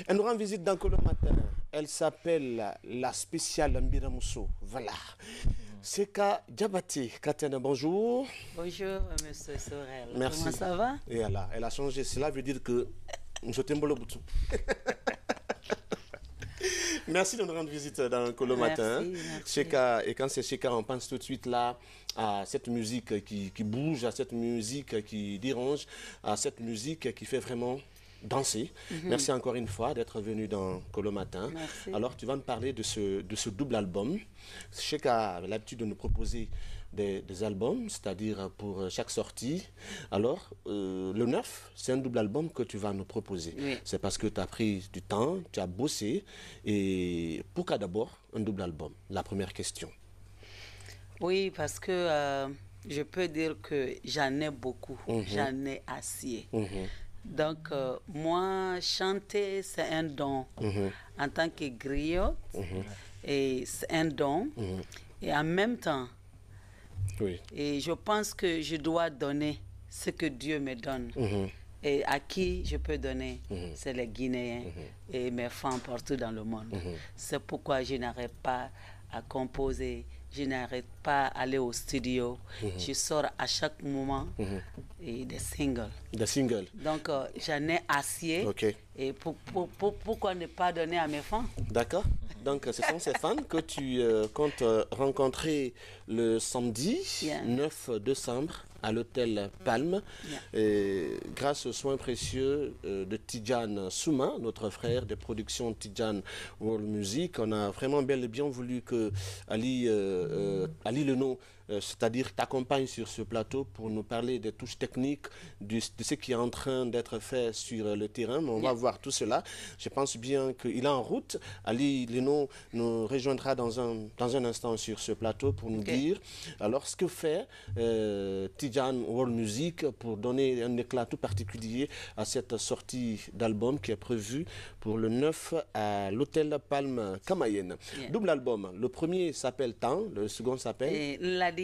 Elle nous rend visite dans Colo Matin. Elle s'appelle la spéciale Mbiramuso. Voilà. Seka Diabaté. Katana, bonjour. Bonjour, monsieur Sorel. Merci. Comment ça va? Et elle a changé. Cela veut dire que je t'aime le bouton. Merci de nous rendre visite dans Colo Matin. Seka, et quand c'est Seka, on pense tout de suite là à cette musique qui bouge, à cette musique qui dérange, à cette musique qui fait vraiment danser. Merci encore une fois d'être venu dans Colo Matin. Merci. Alors, tu vas nous parler de ce double album. Seka a l'habitude de nous proposer des albums, c'est-à-dire pour chaque sortie. Alors, le 9, c'est un double album que tu vas nous proposer. Oui. C'est parce que tu as pris du temps, tu as bossé. Et pourquoi d'abord un double album? La première question. Oui, parce que je peux dire que j'en ai beaucoup. J'en ai assez. Donc, moi, chanter, c'est un don. En tant que griotte, et c'est un don. Et en même temps, Oui. et je pense que je dois donner ce que Dieu me donne. Et à qui je peux donner, c'est les Guinéens et mes femmes partout dans le monde. C'est pourquoi je n'arrête pas à composer, je n'arrête pas à aller au studio. Je sors à chaque moment et des singles. Des singles. Donc j'en ai assez. Ok. Et pourquoi ne pas donner à mes fans? D'accord. Donc ce sont ces fans que tu comptes rencontrer le samedi 9 décembre à l'hôtel Palme. Et grâce aux soins précieux de Tidjane Souma, notre frère de production Tidjane World Music, on a vraiment bel et bien voulu que Ali Leno, c'est-à-dire t'accompagne sur ce plateau pour nous parler des touches techniques, de ce qui est en train d'être fait sur le terrain. Mais on va voir tout cela. Je pense bien qu'il est en route. Ali Leno nous rejoindra dans un instant sur ce plateau pour nous dire alors ce que fait Tidjane World Music pour donner un éclat tout particulier à cette sortie d'album qui est prévue pour le 9 à l'hôtel Palme Kamayenne. Double album. Le premier s'appelle Temps, le second s'appelle Ladia.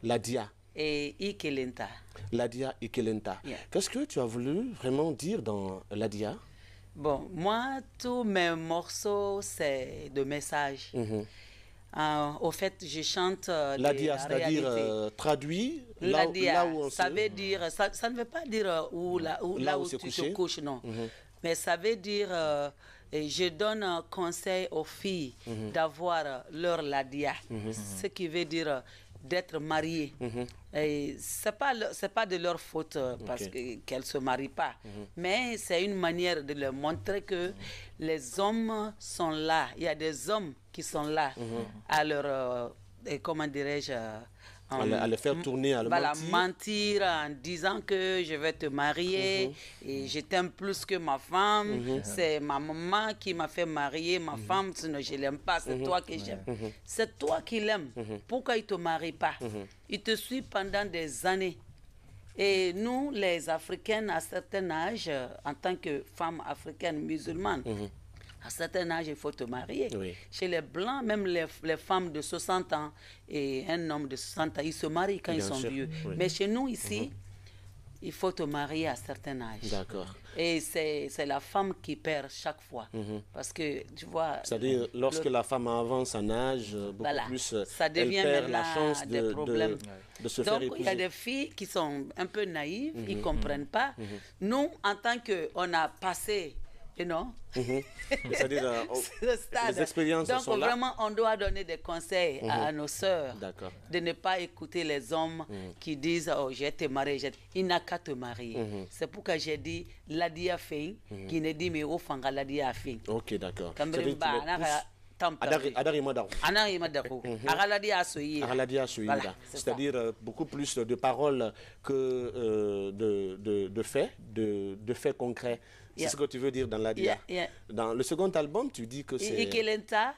Ladia. Et Ikelenta. Ladia Ikelenta. Qu'est-ce que tu as voulu vraiment dire dans Ladia? Bon, moi, tous mes morceaux, c'est de messages. Au fait, je chante Ladia, c'est-à-dire traduit là où on ça veut dire, ça ne veut pas dire là où tu te couches, non. Mais ça veut dire, je donne un conseil aux filles d'avoir leur Ladia. Ce qui veut dire d'être mariées. Et c'est pas de leur faute parce qu'elles se marient pas. Mais c'est une manière de leur montrer que les hommes sont là. Il y a des hommes qui sont là à leur, comment dirais-je, à le faire tourner, à le mentir en disant que je vais te marier et je t'aime plus que ma femme. C'est ma maman qui m'a fait marier ma femme, sinon je l'aime pas, c'est toi que j'aime. C'est toi qui l'aimes. Pourquoi il te marie pas? Il te suit pendant des années. Et nous, les Africaines, à un certain âge, en tant que femmes africaines musulmanes, à un certain âge, il faut te marier. Chez les Blancs, même les femmes de 60 ans et un homme de 60 ans, ils se marient quand ils sont vieux. Mais chez nous, ici, il faut te marier à un certain âge. D'accord. Et c'est la femme qui perd chaque fois. Parce que, tu vois... C'est-à-dire, lorsque la femme avance en âge, beaucoup plus, ça devient elle perd la chance de se faire épouser. Donc, il y a des filles qui sont un peu naïves, ils ne comprennent pas. Nous, en tant qu'on a passé... C'est-à-dire les expériences donc sont là. vraiment on doit donner des conseils à nos sœurs de ne pas écouter les hommes qui disent oh je vais te marier, il n'a qu'à te marier. C'est pourquoi j'ai dit Ladia Fin qui ne dit mais au fanga Ladia Fin. Ok, d'accord. C'est-à-dire beaucoup plus de paroles que de faits concrets. C'est ce que tu veux dire dans Ladia. Dans le second album, tu dis que c'est... Ikelenta,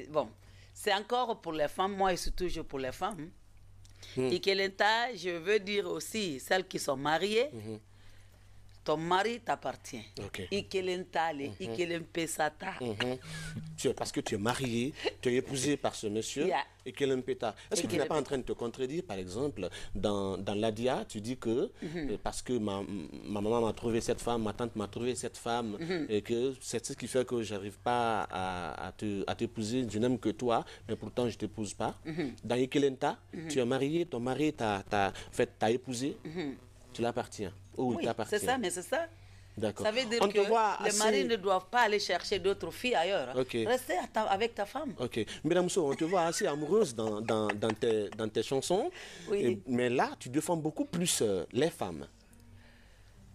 bon, c'est encore pour les femmes, moi c'est toujours pour les femmes. Ikelenta, je veux dire aussi celles qui sont mariées. ton mari t'appartient. Ok. Parce que tu es marié, tu es épousé par ce monsieur. Yeah. Et Kelempeta. Est-ce que tu n'es pas en train de te contredire, par exemple, dans l'Adia, tu dis que parce que ma maman m'a trouvé cette femme, ma tante m'a trouvé cette femme, et que c'est ce qui fait que je n'arrive pas à t'épouser, je n'aime que toi, mais pourtant je ne t'épouse pas. Dans Ikelenta, tu es marié, ton mari t'a épousé, tu l'appartiens. Oui, c'est ça, mais c'est ça. Ça veut dire que les maris ne doivent pas aller chercher d'autres filles ailleurs. Okay. Restez avec ta femme. Ok. Mesdames, on te voit assez amoureuse dans tes chansons. Oui. Mais là, tu défends beaucoup plus les femmes.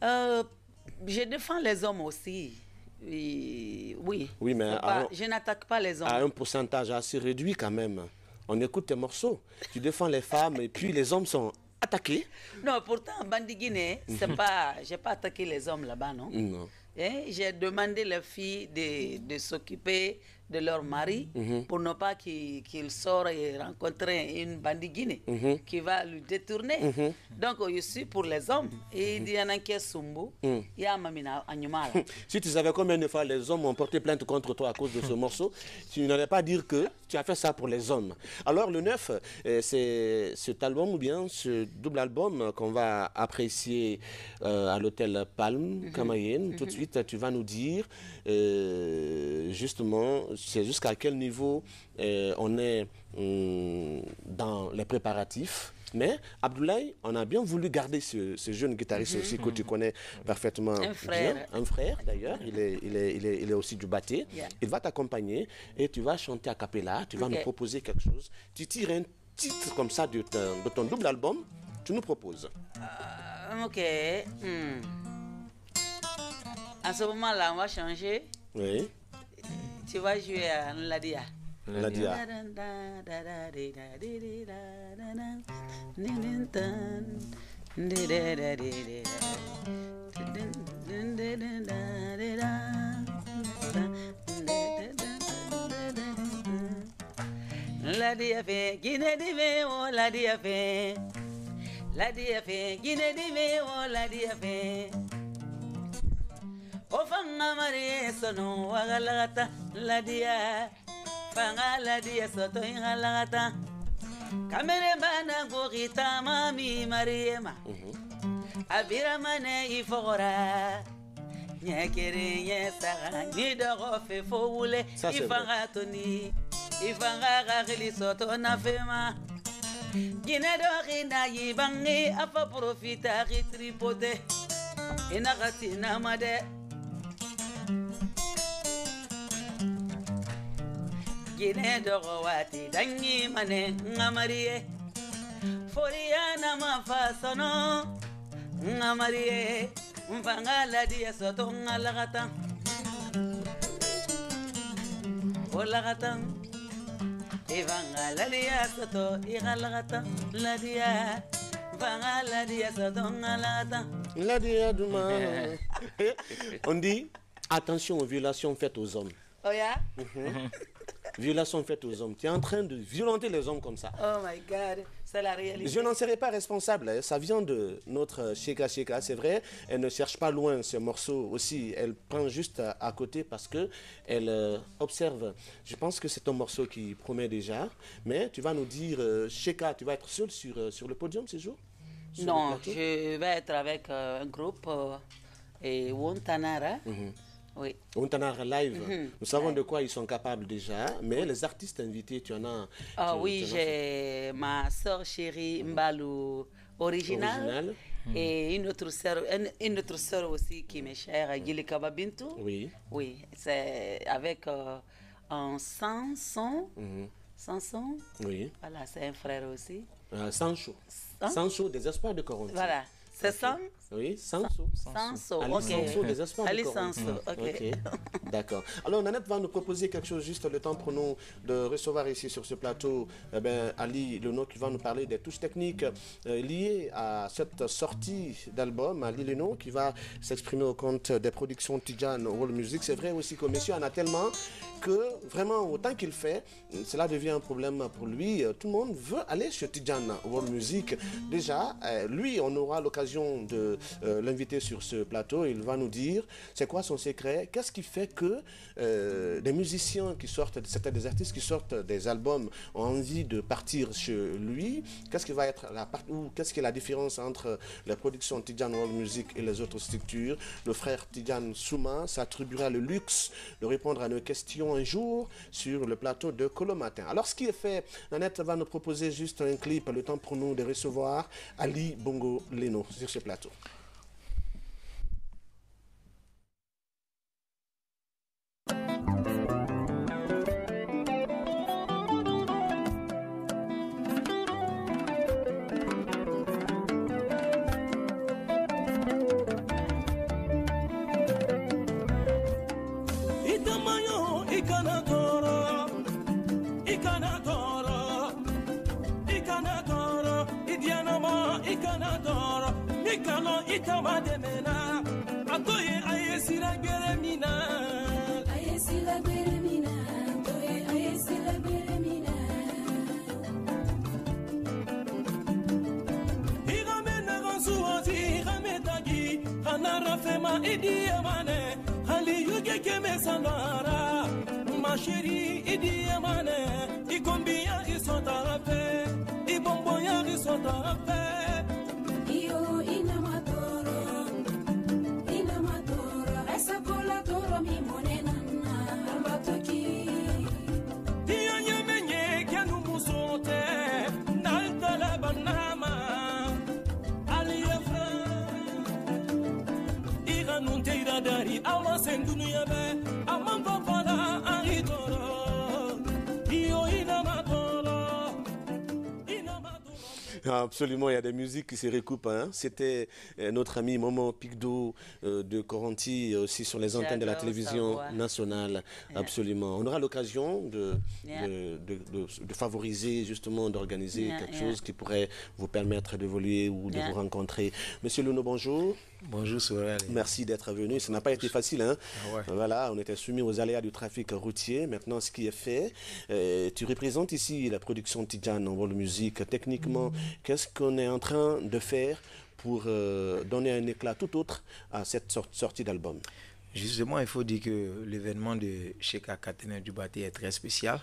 Je défends les hommes aussi. Oui. Oui, mais je n'attaque pas les hommes. À un pourcentage assez réduit quand même. On écoute tes morceaux. Tu défends les femmes et puis les hommes sont attaqué? Non, pourtant, Bandi Guinée, c'est pas, j'ai pas attaqué les hommes là-bas, non? Non. J'ai demandé les filles de s'occuper de leur mari pour ne pas qu'il sorte et rencontrer une Bandi Guinée qui va le détourner. Donc, je suis pour les hommes. Et il y en a qui sont Si tu savais combien de fois les hommes ont porté plainte contre toi à cause de ce morceau, tu n'allais pas dire que tu as fait ça pour les hommes. Alors, le 9, c'est cet album ou bien ce double album qu'on va apprécier à l'hôtel Palm, Camayen. Tout de suite, tu vas nous dire justement c'est jusqu'à quel niveau on est dans les préparatifs. Mais Abdoulaye, on a bien voulu garder ce jeune guitariste aussi que tu connais parfaitement bien. Un frère d'ailleurs, il est aussi du Baté. Yeah. Il va t'accompagner et tu vas chanter a cappella, tu vas nous proposer quelque chose. Tu tires un titre comme ça de ton double album, tu nous proposes. Ok. À ce moment-là, on va changer. Oui. Tu vas jouer à Ladia. Ladia. Ladia fait Guinée d'Ivé, oh Ladia fait. Ladia fait Guinée d'Ivé, oh Ladia fait. O fanga mariye sono wagalagata Ladia. Fanga Ladia soto ingalagata. Kamere bana gogita mami mariema. Abira mane ifora. Nyekere nyesara ni dogo fe foule. Ifanga toni. Ifanga gagli soto na fema. Gine dogi na yibangi afa profita tripote. Inagati namade. Gine dogo wati dangi mane ngamariye. Foriana mafasono ngamariye. Mfanga Ladia soto ngalagata. Olagata. Ivanga Ladia soto igalagata. Ladia. Mfanga Ladia soto ngalagata. Ladia Douma. On dit attention aux violations faites aux hommes. Oh yeah? Violations faites aux hommes. Tu es en train de violenter les hommes comme ça. Oh my God, c'est la réalité. Je n'en serai pas responsable. Hein. Ça vient de notre Cheka Cheka, c'est vrai. Elle ne cherche pas loin ce morceau aussi. Elle prend juste à côté parce que elle observe. Je pense que c'est un morceau qui promet déjà. Mais tu vas nous dire, Cheka, tu vas être seul sur le podium ce jour? Non, je vais être avec un groupe et Wontanara. Oui. Wontanara Live, nous savons de quoi ils sont capables déjà, mais les artistes invités, tu en as... Ah oui, j'ai ma soeur chérie Mbalou originale. Et une autre soeur aussi qui m'est chère, Gili Kababintou. Oui. Oui, c'est avec un Sanson. Sanson. Oui. Voilà, c'est un frère aussi. Sancho. Sancho, des espoirs de Coronti. Voilà. C'est ça? Oui, Sanso. Sanso, Ali Sanso, des espoirs de Coronti. Sanso, ok. D'accord. Alors, Nanette va nous proposer quelque chose, juste le temps pour nous de recevoir ici sur ce plateau Ali Leno qui va nous parler des touches techniques liées à cette sortie d'album. Ali Leno qui va s'exprimer au compte des productions Tidjane World Music. C'est vrai aussi que monsieur en a tellement que vraiment, autant qu'il fait, cela devient un problème pour lui. Tout le monde veut aller sur Tidjane World Music. Déjà, lui, on aura l'occasion l'occasion de l'inviter sur ce plateau. Il va nous dire c'est quoi son secret, qu'est-ce qui fait que des musiciens qui sortent, certains des artistes qui sortent des albums ont envie de partir chez lui. Qu'est-ce qui va être qu'est-ce qui est la différence entre la production Tidjane World Music et les autres structures? Le frère Tidjane Souma s'attribuera le luxe de répondre à nos questions un jour sur le plateau de Colo Matin. Alors ce qui est fait, Nanette va nous proposer juste un clip, le temps pour nous de recevoir Ali Bongo Leno sur ce plateau. Ma chérie, Idi Amane, I combien ils sont à paix, I bonbons ils sont à paix. Io inamatoro, essa colatoro mi monenana, albatoki. Io nyamenye kianu musote, nalta la banama, aliyafra. Ira nunte ira dari, awa sendunu yabe, amamba fala. Absolument, il y a des musiques qui se recoupent. Hein. C'était notre ami Momo Picdo de Coranti, aussi sur les antennes de la télévision nationale. Absolument. On aura l'occasion de favoriser, justement, d'organiser quelque chose qui pourrait vous permettre d'évoluer ou de vous rencontrer. Monsieur Leno, bonjour. Bonjour Sorel. Merci d'être venu. Ça n'a pas été facile. Hein? Voilà, on était soumis aux aléas du trafic routier. Maintenant, ce qui est fait, tu représentes ici la production Tidjane en World Music. Techniquement, qu'est-ce qu'on est en train de faire pour donner un éclat tout autre à cette sortie d'album? Justement, il faut dire que l'événement de Cheka Katene Dubate est très spécial.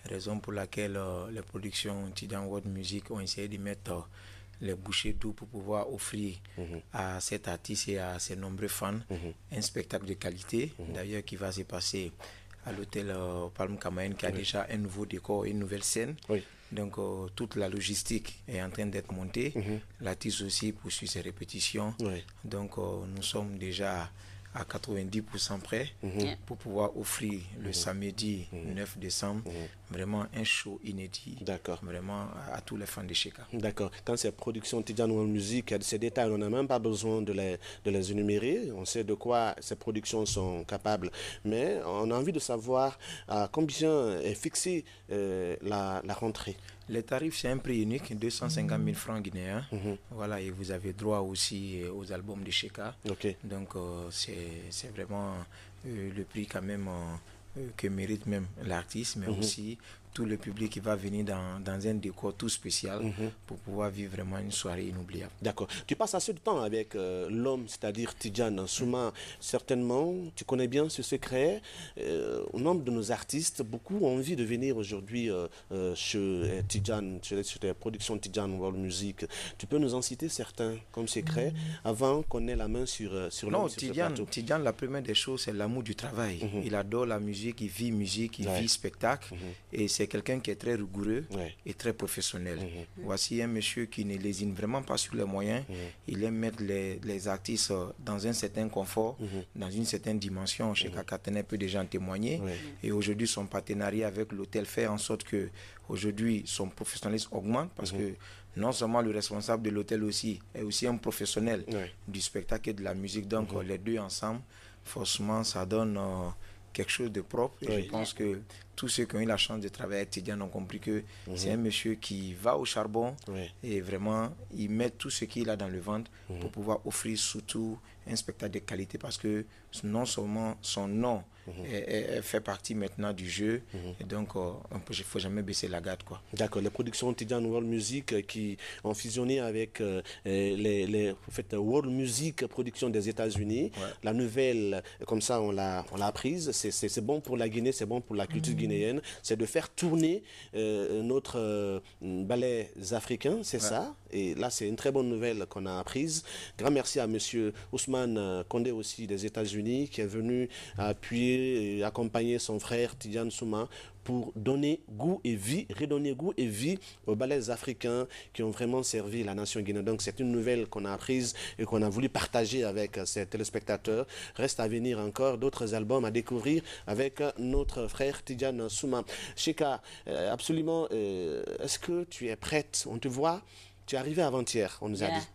Raison pour laquelle les productions Tidjane World Music ont essayé de mettre les bouchées d'eau pour pouvoir offrir à cet artiste et à ses nombreux fans un spectacle de qualité, d'ailleurs qui va se passer à l'hôtel Palm Camaïen qui a déjà un nouveau décor et une nouvelle scène. Donc toute la logistique est en train d'être montée. L'artiste aussi poursuit ses répétitions. Donc nous sommes déjà à 90% près pour pouvoir offrir le samedi 9 décembre vraiment un show inédit vraiment à tous les fans de Cheka. D'accord. Quand c'est production Tidjane World Music, ces détails, on n'a même pas besoin de les énumérer. On sait de quoi ces productions sont capables. Mais on a envie de savoir à combien est fixée la rentrée. Les tarifs, c'est un prix unique, 250 000 francs guinéens. Voilà, et vous avez droit aussi aux albums de Cheka. Donc, c'est vraiment le prix quand même que mérite même l'artiste, mais aussi tout le public qui va venir dans un décor tout spécial pour pouvoir vivre vraiment une soirée inoubliable. D'accord. Tu passes assez de temps avec l'homme, c'est-à-dire Tidjane Souma. Certainement, tu connais bien ce secret. Au nombre de nos artistes, beaucoup ont envie de venir aujourd'hui chez Tidjane, chez la production Tidjane World Music. Tu peux nous en citer certains comme secret avant qu'on ait la main sur non, Tidjane, la première des choses, c'est l'amour du travail. Il adore la musique, il vit spectacle. Et c'est quelqu'un qui est très rigoureux et très professionnel. Voici un monsieur qui ne lésine vraiment pas sur les moyens. Il aime mettre les artistes dans un certain confort, dans une certaine dimension. Cheka Katene peut déjà en témoigner. Et aujourd'hui, son partenariat avec l'hôtel fait en sorte que aujourd'hui son professionnalisme augmente parce que non seulement le responsable de l'hôtel aussi est aussi un professionnel du spectacle et de la musique. Donc les deux ensemble, forcément, ça donne quelque chose de propre. Et je pense que tous ceux qui ont eu la chance de travailler avec Tidjane ont compris que c'est un monsieur qui va au charbon et vraiment, il met tout ce qu'il a dans le ventre pour pouvoir offrir surtout un spectacle de qualité parce que non seulement son nom elle fait partie maintenant du jeu. Et donc, il ne faut jamais baisser la garde, quoi. D'accord, les productions Tidjane World Music qui ont fusionné avec World Music Production des États-Unis. La nouvelle, comme ça, on l'a apprise. C'est bon pour la Guinée, c'est bon pour la culture guinéenne. C'est de faire tourner notre ballet africain, c'est ça. Et là, c'est une très bonne nouvelle qu'on a apprise. Grand merci à monsieur Ousmane Condé aussi des États-Unis qui est venu appuyer et accompagner son frère Tidjane Souma pour donner goût et vie, redonner goût et vie aux ballets africains qui ont vraiment servi la nation guinéenne. Donc c'est une nouvelle qu'on a apprise et qu'on a voulu partager avec ses téléspectateurs. Reste à venir encore d'autres albums à découvrir avec notre frère Tidjane Souma. Cheka, absolument, est-ce que tu es prête? On te voit, tu es arrivé avant-hier, on nous a dit.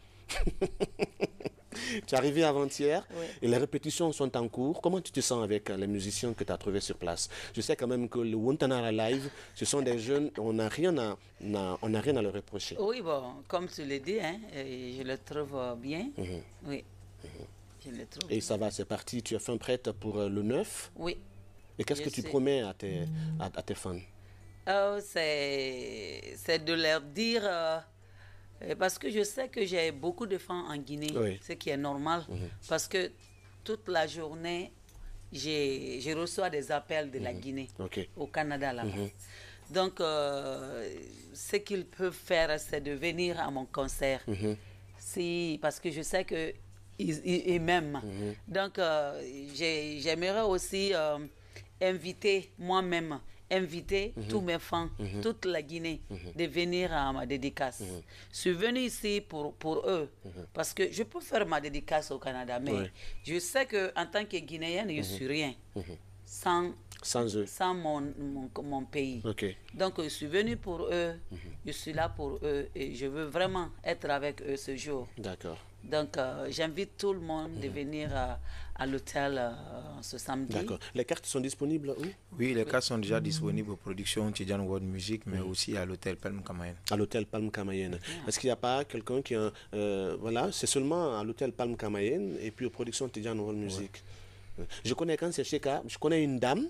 Tu es arrivé avant-hier et les répétitions sont en cours. Comment tu te sens avec les musiciens que tu as trouvés sur place? Je sais quand même que le Wontanara Live, ce sont des jeunes, on n'a rien à leur reprocher. Oui, bon, comme tu l'as dit, hein, je le trouve bien. Oui, je le trouve Et ça va, c'est parti. Tu es fin prête pour le 9? Oui. Et qu'est-ce que tu promets à tes fans? C'est de leur dire... parce que je sais que j'ai beaucoup de fans en Guinée, ce qui est normal, parce que toute la journée, je reçois des appels de la Guinée, au Canada là-bas. Donc, ce qu'ils peuvent faire, c'est de venir à mon concert, parce que je sais qu'ils m'aiment. Donc, j'aimerais aussi inviter moi-même, tous mes fans, toute la Guinée, de venir à ma dédicace. Je suis venu ici pour eux, parce que je peux faire ma dédicace au Canada, mais je sais qu'en tant que Guinéenne, je ne suis rien sans eux, sans mon pays. Donc, je suis venu pour eux, je suis là pour eux, et je veux vraiment être avec eux ce jour. D'accord. Donc, j'invite tout le monde de venir à l'hôtel ce samedi. D'accord. Les cartes sont disponibles où? Oui, les cartes sont déjà disponibles aux productions Tidjane World Music, mais aussi à l'hôtel Palm Camayen. À l'hôtel Palm Camayen. Est-ce qu'il n'y a pas quelqu'un qui a... voilà, c'est seulement à l'hôtel Palm Camayen et puis aux productions Tidjane World Music. Je connais, quand c'est Cheka, je connais une dame.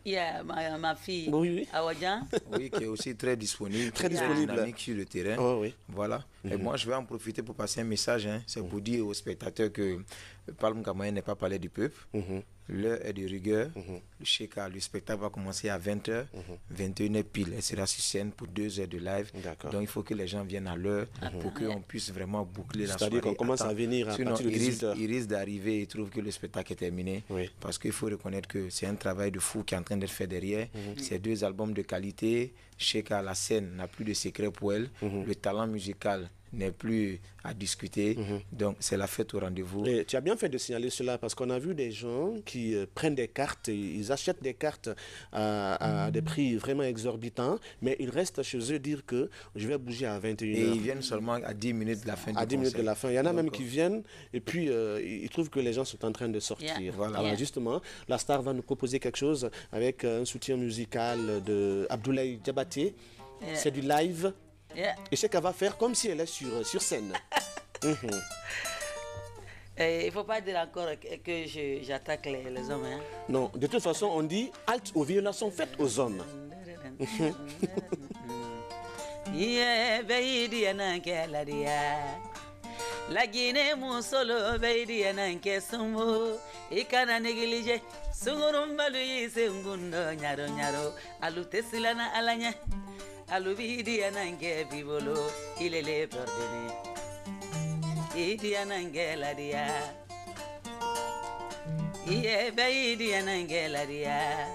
Ma fille, Awadjan. Oui, qui est aussi très disponible, très dynamique sur le terrain. Voilà. Et moi, je vais en profiter pour passer un message. C'est pour dire aux spectateurs que Palm Camayen n'est pas palais du peuple. L'heure est de rigueur. Le spectacle va commencer à 20h, 21h pile. Elle sera sur scène pour 2 heures de live. Donc il faut que les gens viennent à l'heure pour qu'on puisse vraiment boucler la soirée. C'est-à-dire qu'on commence à venir à partir de 18h. Ils risquent d'arriver et trouvent que le spectacle est terminé. Parce qu'il faut reconnaître que c'est un travail de fou qui est en train d'être fait derrière. C'est 2 albums de qualité. Cheka, la scène n'a plus de secret pour elle. Le talent musical n'est plus à discuter. Donc c'est la fête au rendez-vous. Et tu as bien fait de signaler cela parce qu'on a vu des gens qui prennent des cartes, ils achètent des cartes à des prix vraiment exorbitants, mais ils restent chez eux dire que je vais bouger à 21h. Et ils viennent seulement à 10 minutes de la fin du concert. À 10 minutes de la fin. Il y en a même qui viennent et puis ils trouvent que les gens sont en train de sortir. Alors justement, la star va nous proposer quelque chose avec un soutien musical de Abdoulaye Diabaté. C'est du live. Et c'est qu'elle va faire comme si elle est sur scène. Il ne faut pas dire encore que j'attaque les hommes. Hein? Non, de toute façon, on dit halte aux violations faites aux hommes. La Guinée musolo beidi ananke sumbu ikana neglige sungurum balu sengundo nyaro nyaro alute silana alanya alubidi ananke bibolo ilele perdene idi ananke ladia iye beidi ananke ladia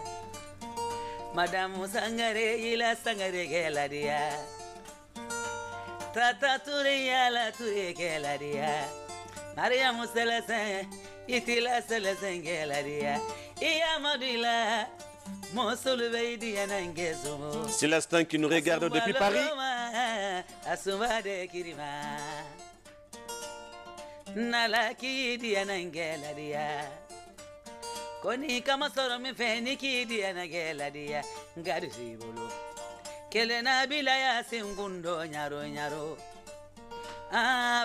madame sangare ila sangare geladia Tata Turia la Turia Maria Muselesen Itila Selesen Gelaria Iamadila Mosolveidi Anangesumo. C'est l'instant qui nous regarde depuis Paris. Asuma de Kirima Nalaki di Anangelaria Koni kama soro mi feniki di Anangelaria Ngadu sibolo Kelena bilaya sengundo nyaro nyaro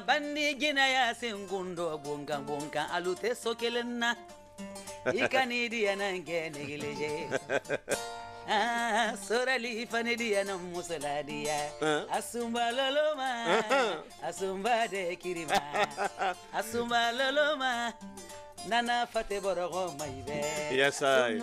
bandi gina ya sengundo bonga bonga alute so kelena Ikanidi anange neglige. Ah, sorali fanidi anam musaladia. Asumba loloma. Asumba de kirima. Asumba loloma. Nana fate borogo maibe. Yes, I.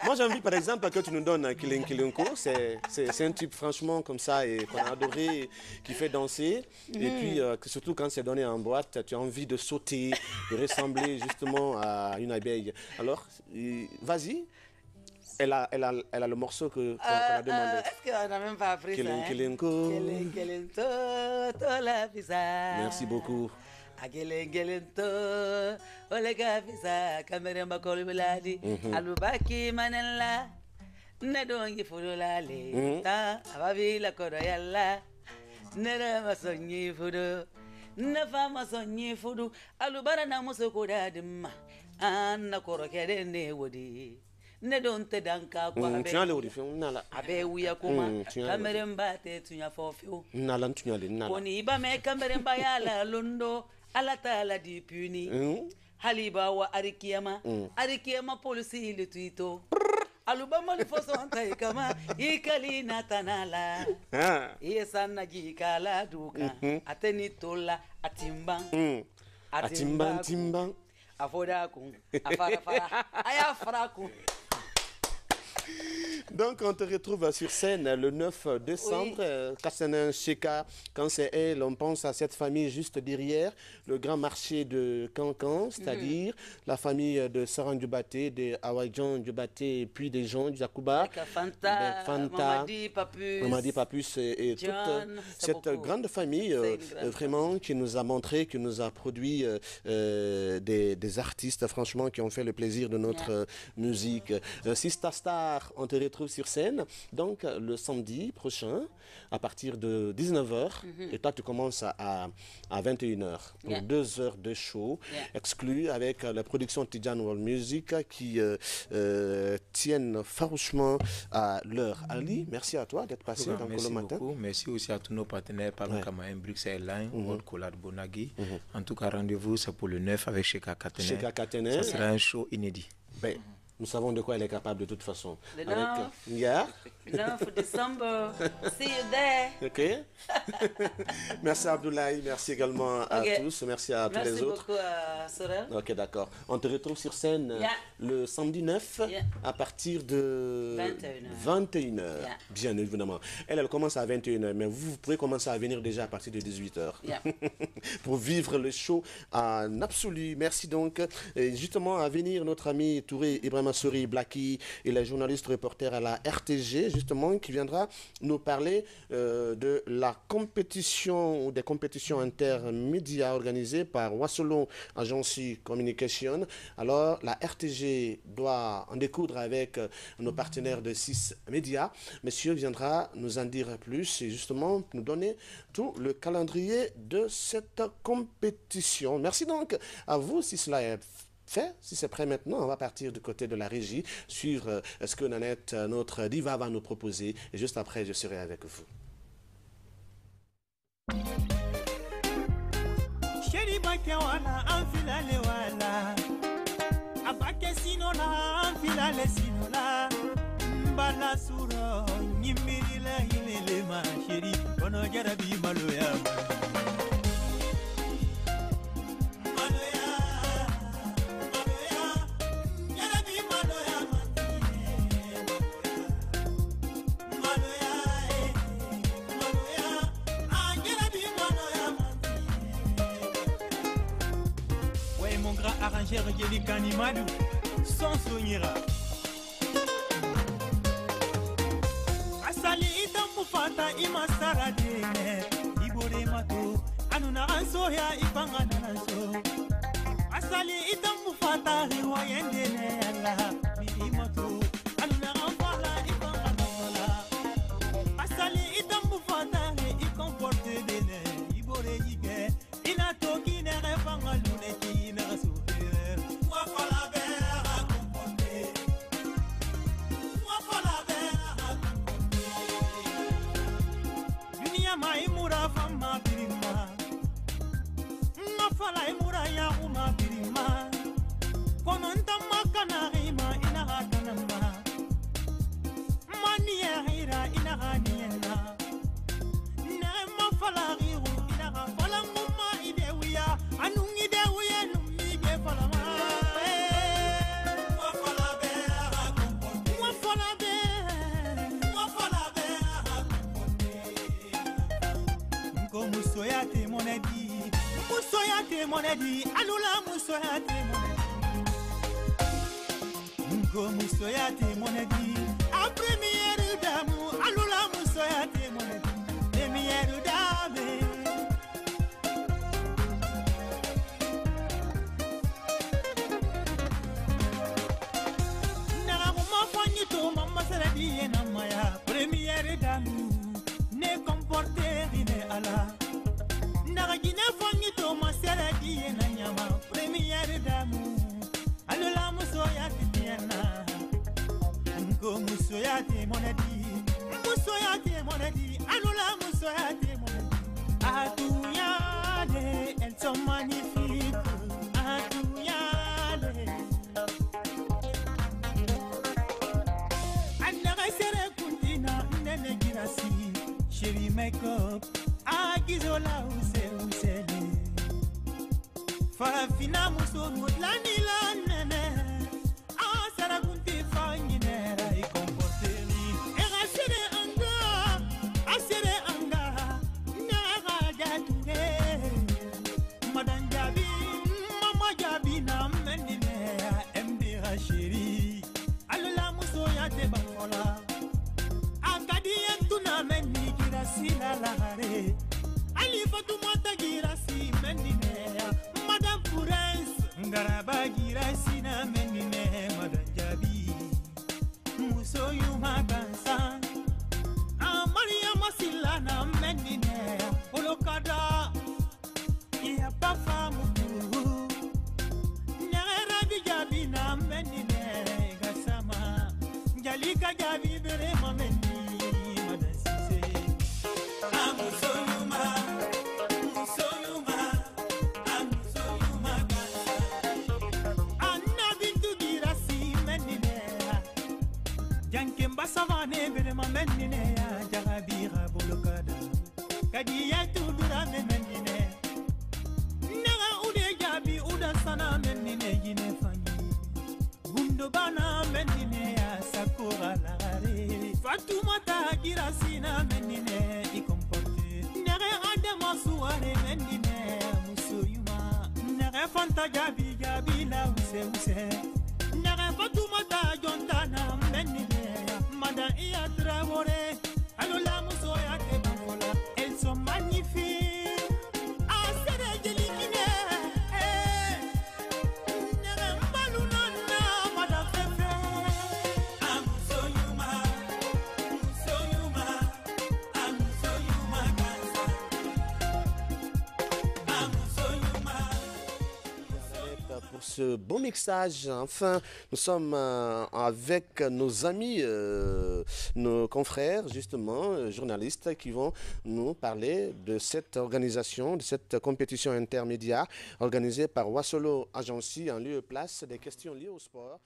Moi, j'ai envie, par exemple, que tu nous donnes Kilin Kilinko. C'est un type, franchement, comme ça, et qu'on a adoré, qui fait danser. Et puis, surtout quand c'est donné en boîte, tu as envie de sauter, de ressembler justement à une abeille. Alors, vas-y. Elle a le morceau qu'on a demandé. Est-ce qu'on n'a même pas appris Kilin ça? Kilinko. Merci beaucoup. Agelento olega visa kamera makolo biladi alubaki manella nedongi fululale ta ababi la koroyalla nera masonyi fudu nafa masonyi fudu alubara na musokoda dimma anna korokede ne wodi nedonte danka kwa abe wuya kuma kamera mbate tunya fofu nala tunyale nala koni ba me kamera mba yala londo ala taala di puni haliba wa arikiyama polisi le tuito alubama le fosonta ikama ikali natanala yesana jikala duka ateni tola atimba afoda kun afara aya faraku. Donc, on te retrouve sur scène le 9 décembre. Kassanin Cheka, quand c'est elle, on pense à cette famille juste derrière le grand marché de Cancan, c'est-à-dire la famille de Saran Dubaté, de Awajan Dubaté, et puis des gens du Yakuba, Fanta, Mamadi Papus et John, toute cette grande famille vraiment qui nous a montré, qui nous a produit des artistes, franchement, qui ont fait le plaisir de notre musique. Sista Star, on te retrouve sur scène, donc le samedi prochain, à partir de 19h, et toi tu commences à 21h. Donc 2 heures de show, exclus avec la production Tidjan World Music qui tiennent farouchement à l'heure. Ali, merci à toi d'être passé dans Kolo Matin. Merci aussi à tous nos partenaires, Pardon Kamaen, Bruxelles Airlines, World Collab Bonagui. En tout cas, rendez-vous, c'est pour le 9 avec Cheka Katene. Ça sera un show inédit. Ben, nous savons de quoi elle est capable de toute façon. Le 9 décembre, see you there. Ok. Merci Abdoulaye, merci également à tous, merci à tous les autres. Merci beaucoup à Sorel. Ok, d'accord. On te retrouve sur scène le samedi 9 à partir de 21h. Bien évidemment. Elle commence à 21h, mais vous pourrez commencer à venir déjà à partir de 18h. Pour vivre le show en absolu. Merci donc. Et justement, à venir, notre ami Touré Ibrahim Souri Blackie et la journaliste reporter à la RTG, justement, qui viendra nous parler de la compétition ou des compétitions intermédiaires organisées par Wassolon Agency Communication. Alors, la RTG doit en découdre avec nos partenaires de 6 médias. Monsieur viendra nous en dire plus et justement nous donner tout le calendrier de cette compétition. Merci donc à vous si cela est fait. Si c'est prêt maintenant, on va partir du côté de la régie, suivre ce que Nanette, notre diva, va nous proposer. Et juste après, je serai avec vous. Arrangeur Yeli Kanimadu, sans soignera. Asali itambu fata imasara dene, ibore mato, anuna anso ya ipanga nanso. Asali itambu fata riwayendene ala, mi mato, anuna anfala ipanga nansola. Asali itambu fata ne ikomporte dene, ibore yige, inatoki ne refanga lune ki inaso. Maimura fama birima, mafala imura ya uma birima, konon musoyate monedi, musoyate monedi, alula musoyate monedi. Ngo musoyate monedi, a première dame, alula musoyate monedi, première dame. Nara mama fanito mama seradi na maya, première dame, ne comporter ine ala. Nara gine fanito mama seradi na nyama, première dame, alula musoyate. Ngo musoyate monedi, musoyate monedi, alula musoyate monedi. Atounyale, elles sont magnifiques. Atounyale. Andara sere kuntina, nene girasi, chérie make up, agizola usele. Farafina muso mutlani la nene. Madame Pourens, Ngaraba Girasi na menine, Madame Jabi, Muso Yuma Bansa, Maria Masila na menine, Olokada, Ia Pafa Mutu, Narabi Jabi na menine, Gasama, Jalika Jabi Bere Mameni, Madame Sise, Amuso Yuma. Savane bere mamenine ya jagabira bolokada kadiya tudura menine naga ude jabi uda sana menine yine fanyi gundo bana menine ya sakura lagare Fatoumata girasina menine I comporte naga adama suare menine musoyuma naga fanta jabi jabi la use naga Fatoumata jontana menine Mada iya Traoré, alula musoyate bangola, elles sont magnifiques. Ah, c'est des délicines. Nerembalunana, Mada Fefe. Ah, musoyuma, ah, musoyuma gansa. Ah, musoyuma. Pour ce beau mixage, enfin, nous sommes avec nos amis, nos confrères, justement, journalistes, qui vont nous parler de cette organisation, de cette compétition intermédiaire organisée par Wasolo Agency en lieu et place des questions liées au sport.